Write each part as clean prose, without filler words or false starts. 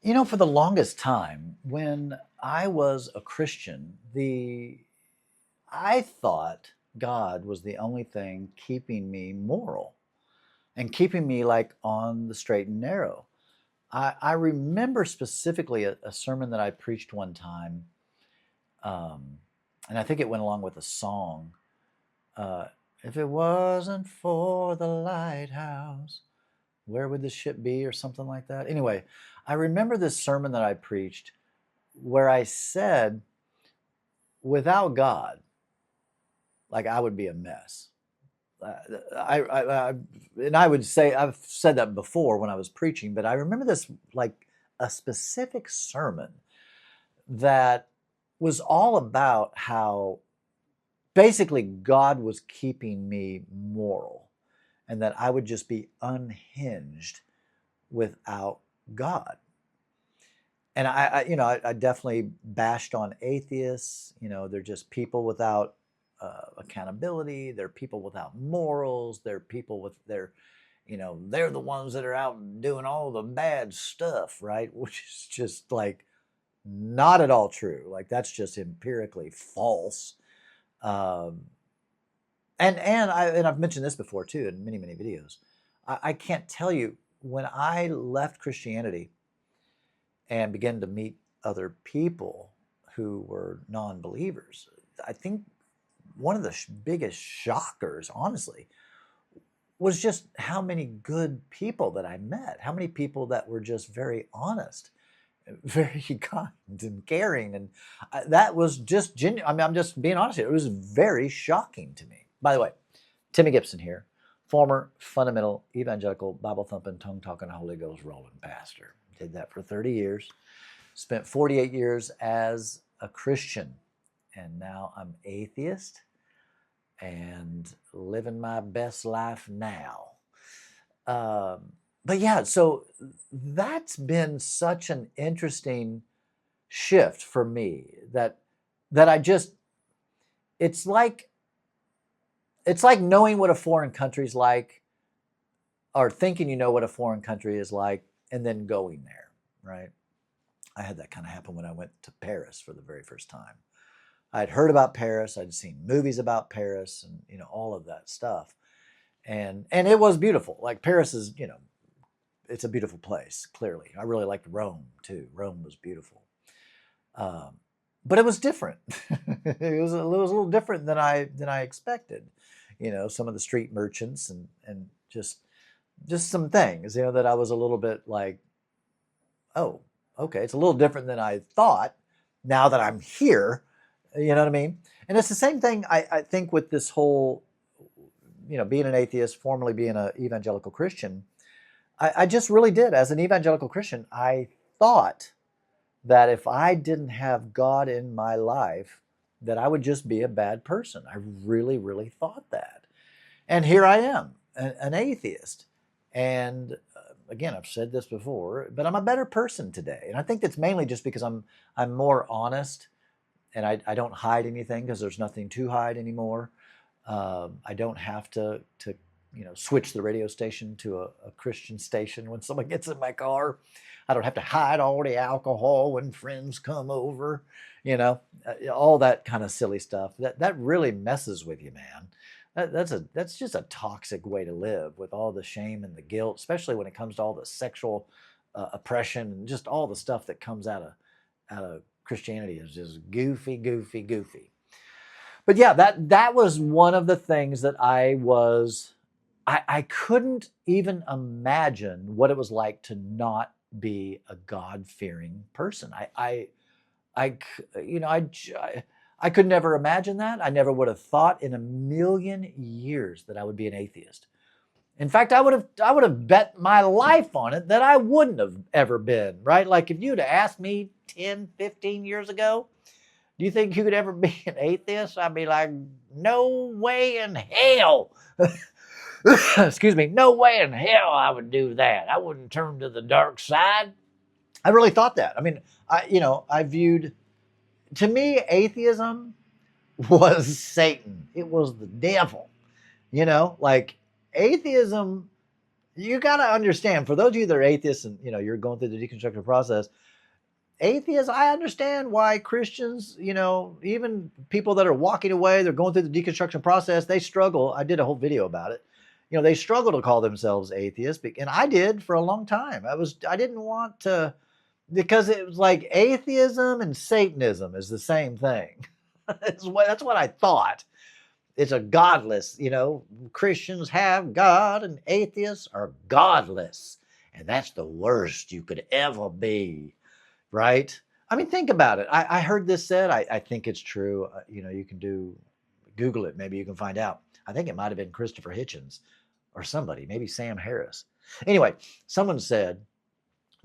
For the longest time, when I was a Christian, the I thought God was the only thing keeping me moral and keeping me like on the straight and narrow. I remember specifically a sermon that I preached one time, um, and I think it went along with a song. Uh, if it wasn't for the lighthouse, where would the ship be, or something like that? Anyway, I remember this sermon that I preached where I said, without God, like I would be a mess. Uh, and I would say I've said that before when I was preaching, but I remember this like a specific sermon that was all about how basically God was keeping me moral and that I would just be unhinged without God. And I definitely bashed on atheists. They're just people without accountability. They're people without morals. They're people with they're the ones that are out doing all the bad stuff, right? Which is just like not at all true. Like that's just empirically false. Um, and I've mentioned this before too in many videos. I can't tell you when I left Christianity and began to meet other people who were non-believers. I think one of the biggest shockers, honestly, was just how many good people that I met, how many people that were just very honest, very kind and caring. And that was just genuine. I mean, I'm just being honest here. It was very shocking to me. By the way, Timmy Gibson here, former fundamental evangelical Bible thumping, tongue talking, Holy Ghost rolling pastor. Did that for 30 years. Spent 48 years as a Christian, and now I'm atheist and living my best life now. But yeah, so that's been such an interesting shift for me that I just it's like knowing what a foreign country's like, or thinking you know what a foreign country is like, and then going there, right? I had that kind of happen when I went to Paris for the very first time. I'd heard about Paris, I'd seen movies about Paris, and all of that stuff, and it was beautiful. Like Paris is, it's a beautiful place. Clearly, I really liked Rome too. Rome was beautiful, um, but it was different. It was a little different than I expected. Some of the street merchants and just some things, that I was a little bit like, oh, okay, it's a little different than I thought now that I'm here. You know what I mean? And it's the same thing, I think, with this whole, being an atheist, formerly being an evangelical Christian. I just really did. As an evangelical Christian, I thought that if I didn't have God in my life, that I would just be a bad person. I really, really thought that. And here I am, an atheist. And again, I've said this before, but I'm a better person today. And I think that's mainly just because I'm more honest, and I don't hide anything because there's nothing to hide anymore. I don't have to switch the radio station to a Christian station when someone gets in my car. I don't have to hide all the alcohol when friends come over, all that kind of silly stuff. That really messes with you, man. That's just a toxic way to live, with all the shame and the guilt, especially when it comes to all the sexual oppression and just all the stuff that comes out of Christianity is just goofy, goofy, goofy. But yeah, that was one of the things that I couldn't even imagine what it was like to not be a God-fearing person. I, I could never imagine that. I never would have thought in a million years that I would be an atheist. In fact, I would have bet my life on it that I wouldn't have ever been, right? Like if you'd have asked me 10, 15 years ago, do you think you could ever be an atheist? I'd be like, no way in hell. Excuse me, no way in hell I would do that. I wouldn't turn to the dark side. I really thought that. I mean, I viewed, to me, atheism was Satan. It was the devil. Like atheism You got to understand, for those of you that are atheists and you're going through the deconstruction process, atheists, I understand why Christians, even people that are walking away, they're going through the deconstruction process, they struggle. I did a whole video about it. They struggle to call themselves atheists, and I did for a long time. I didn't want to, because it was like atheism and Satanism is the same thing. That's what I thought. It's a godless, Christians have God and atheists are godless. And that's the worst you could ever be, right? I mean, think about it. I heard this said, I think it's true. You can Google it. Maybe you can find out. I think it might have been Christopher Hitchens or somebody, maybe Sam Harris. Anyway, someone said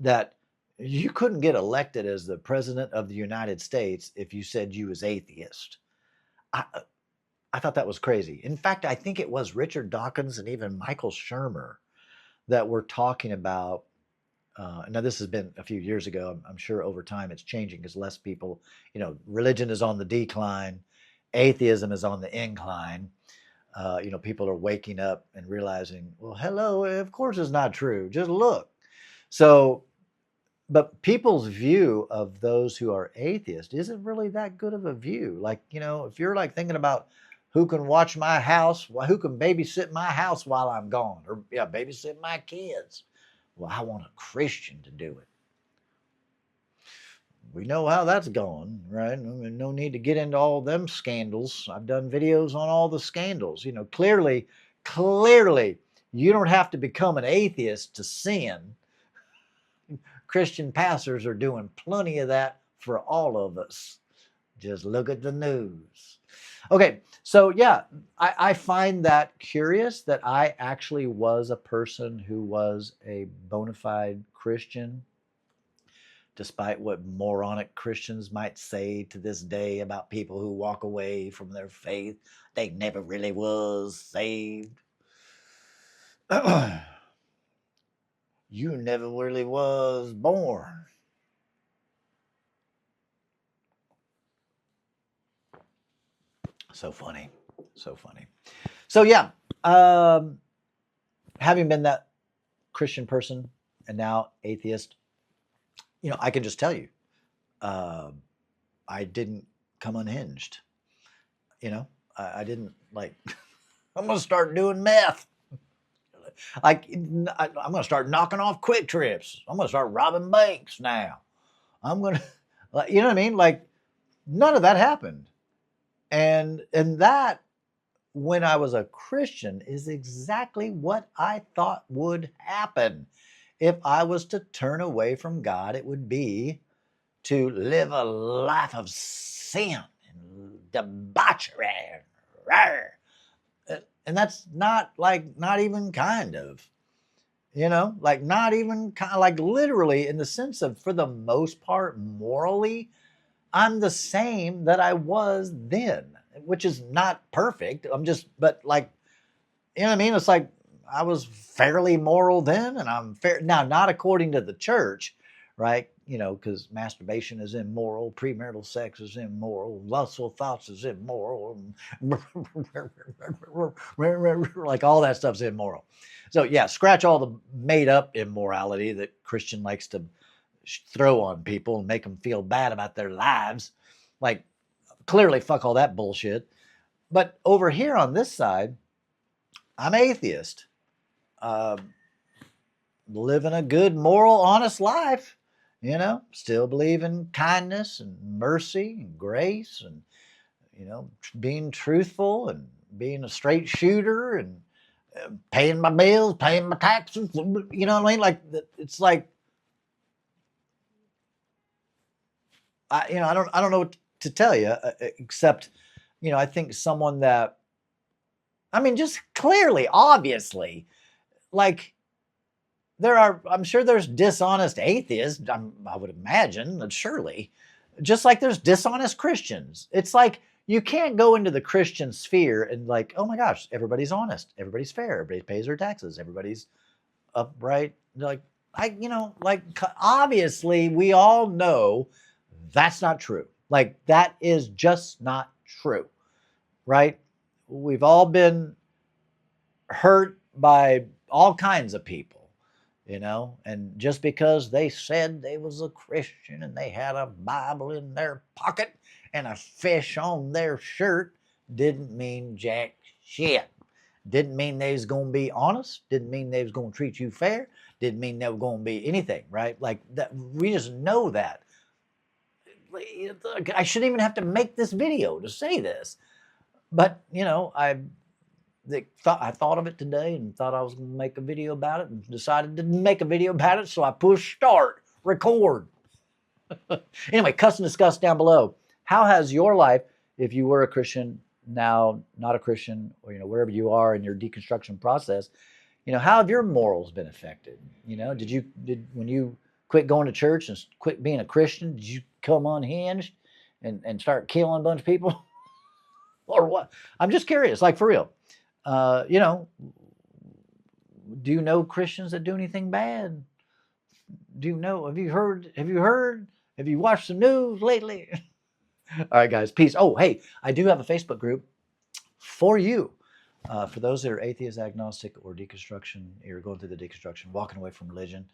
that you couldn't get elected as the president of the United States if you said you was atheist. I thought that was crazy. In fact, I think it was Richard Dawkins and even Michael Shermer that were talking about. Now, this has been a few years ago. I'm sure over time it's changing because less people, religion is on the decline, atheism is on the incline. People are waking up and realizing, well, hello, of course it's not true. Just look. So, but people's view of those who are atheists isn't really that good of a view. Like, if you're like thinking about who can watch my house, who can babysit my house while I'm gone, or babysit my kids. Well, I want a Christian to do it. We know how that's going, right? I mean, no need to get into all them scandals. I've done videos on all the scandals. Clearly, you don't have to become an atheist to sin. Christian pastors are doing plenty of that for all of us. Just look at the news. Okay, so yeah, I find that curious that I actually was a person who was a bona fide Christian, despite what moronic Christians might say to this day about people who walk away from their faith. They never really was saved. You never really was born. So funny. So funny. So yeah, having been that Christian person and now atheist, I can just tell you, I didn't come unhinged. I didn't like, I'm going to start doing meth. Like, I'm going to start knocking off quick trips. I'm going to start robbing banks now. I'm going to, you know what I mean? Like, none of that happened. And that, when I was a Christian, is exactly what I thought would happen. If I was to turn away from God, it would be to live a life of sin and debauchery. And that's not even kind of, like not even kind of, like literally, in the sense of, for the most part, morally, I'm the same that I was then, which is not perfect. But like, you know what I mean? It's like I was fairly moral then, and I'm fair now, not according to the church, right? Because masturbation is immoral, premarital sex is immoral, lustful thoughts is immoral, like all that stuff's immoral. So yeah, scratch all the made up immorality that Christian likes to throw on people and make them feel bad about their lives. Like, clearly, fuck all that bullshit. But over here on this side, I'm atheist, living a good, moral, honest life. Still believe in kindness and mercy and grace, and being truthful and being a straight shooter and paying my bills, paying my taxes. You know what I mean? Like, it's like, I don't know what to tell you, except, I think someone that, just clearly, obviously, like, I'm sure there's dishonest atheists. I would imagine that, surely, just like there's dishonest Christians. It's like, you can't go into the Christian sphere and like, oh my gosh, everybody's honest, everybody's fair, everybody pays their taxes, everybody's upright. Like, obviously, we all know that's not true. Like, that is just not true, right? We've all been hurt by all kinds of people, you know, and just because they said they was a Christian and they had a Bible in their pocket and a fish on their shirt didn't mean jack shit. Didn't mean they was going to be honest. Didn't mean they was going to treat you fair. Didn't mean they were going to be anything, right? Like that, we just know that. I shouldn't even have to make this video to say this, but you know, I thought of it today and thought I was going to make a video about it, and decided to make a video about it. So I pushed start, record. Anyway, cuss and discuss down below. How has your life, if you were a Christian, now not a Christian, or you know, wherever you are in your deconstruction process, you know, how have your morals been affected? You know, did when you quit going to church and quit being a Christian, did you come unhinged and start killing a bunch of people? Or what? I'm just curious, like for real. You know, do you know Christians that do anything bad? Do you know? Have you heard? Have you watched the news lately? All right, guys. Peace. Oh, hey, I do have a Facebook group for you. For those that are atheist, agnostic, or deconstruction, you're going through the deconstruction, walking away from religion.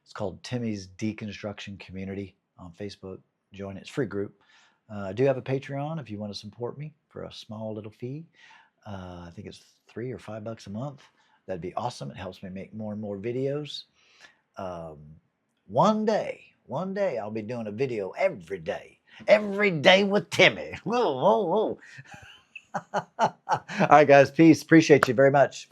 It's called Timmy's Deconstruction Community on Facebook. Join it. It's a free group. I do have a Patreon if you want to support me for a small little fee. I think it's $3 or $5 a month. That'd be awesome. It helps me make more and more videos. One day I'll be doing a video every day with Timmy. Whoa, whoa, whoa. All right, guys. Peace. Appreciate you very much.